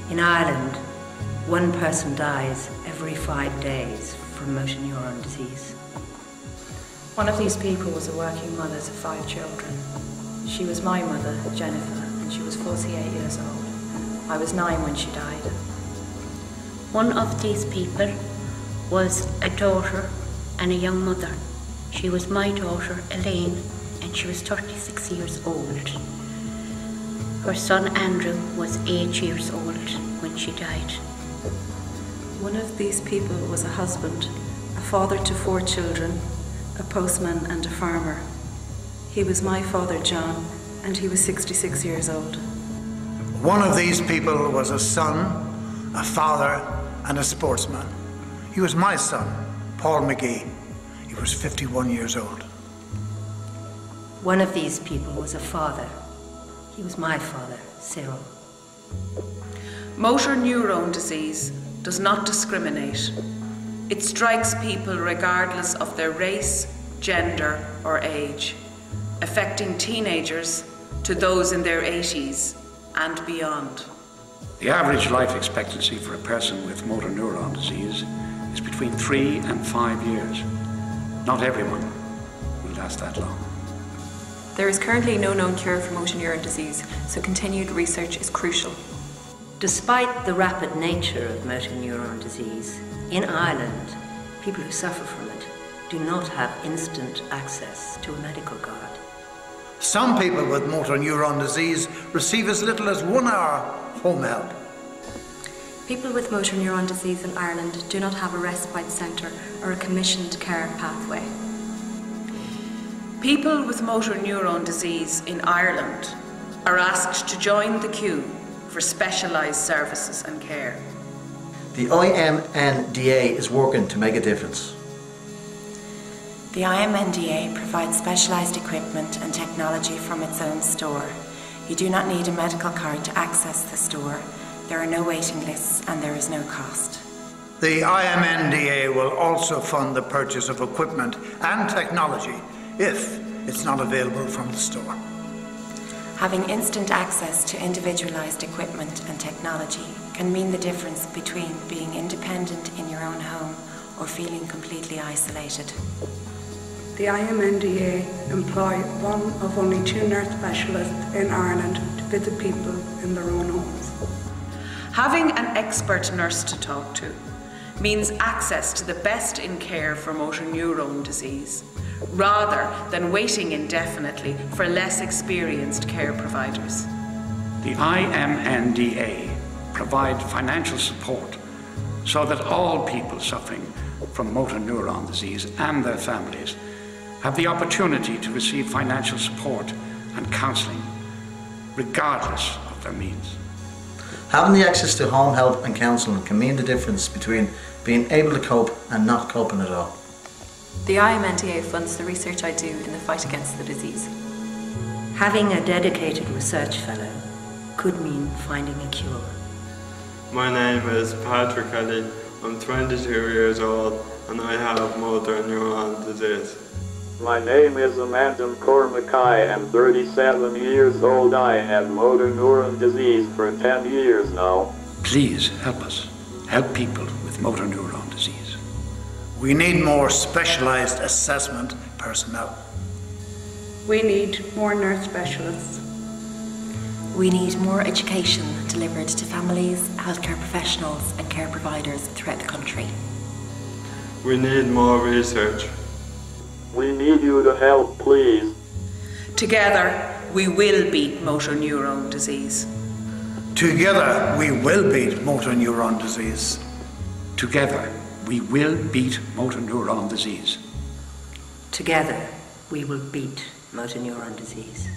In Ireland, one person dies every 5 days from motor neurone disease. One of these people was a working mother to 5 children. She was my mother, Jennifer, and she was 48 years old. I was 9 when she died. One of these people was a daughter and a young mother. She was my daughter, Elaine, and she was 36 years old. Her son, Andrew, was 8 years old when she died. One of these people was a husband, a father to 4 children, a postman and a farmer. He was my father, John, and he was 66 years old. One of these people was a son, a father, and a sportsman. He was my son, Paul McGee. He was 51 years old. One of these people was a father. He was my father, Cyril. Motor neurone disease does not discriminate. It strikes people regardless of their race, gender, or age, affecting teenagers to those in their 80s and beyond. The average life expectancy for a person with motor neurone disease is between 3 and 5 years. Not everyone will last that long. There is currently no known cure for motor neurone disease, so continued research is crucial. Despite the rapid nature of motor neurone disease, in Ireland, people who suffer from it do not have instant access to a medical guard. Some people with motor neurone disease receive as little as 1 hour home help. People with motor neurone disease in Ireland do not have a respite centre or a commissioned care pathway. People with motor neurone disease in Ireland are asked to join the queue for specialised services and care. The IMNDA is working to make a difference. The IMNDA provides specialised equipment and technology from its own store. You do not need a medical card to access the store. There are no waiting lists and there is no cost. The IMNDA will also fund the purchase of equipment and technology if it's not available from the store. Having instant access to individualised equipment and technology can mean the difference between being independent in your own home or feeling completely isolated. The IMNDA employ one of only 2 nurse specialists in Ireland to visit people in their own homes. Having an expert nurse to talk to means access to the best in care for motor neurone disease, rather than waiting indefinitely for less experienced care providers. The IMNDA provide financial support so that all people suffering from motor neurone disease and their families have the opportunity to receive financial support and counselling, regardless of their means. Having the access to home help and counselling can mean the difference between being able to cope and not coping at all. The IMNDA funds the research I do in the fight against the disease. Having a dedicated research fellow could mean finding a cure. My name is Patrick Kelly. I'm 22 years old and I have motor neurone disease. My name is Amanda Cormack. I am 37 years old. I have motor neuron disease for 10 years now. Please help us. Help people with motor neuron disease. We need more specialised assessment personnel. We need more nurse specialists. We need more education delivered to families, healthcare professionals and care providers throughout the country. We need more research. We need you to help, please. Together, we will beat motor neurone disease. Together, we will beat motor neurone disease. Together, we will beat motor neurone disease. Together, we will beat motor neurone disease.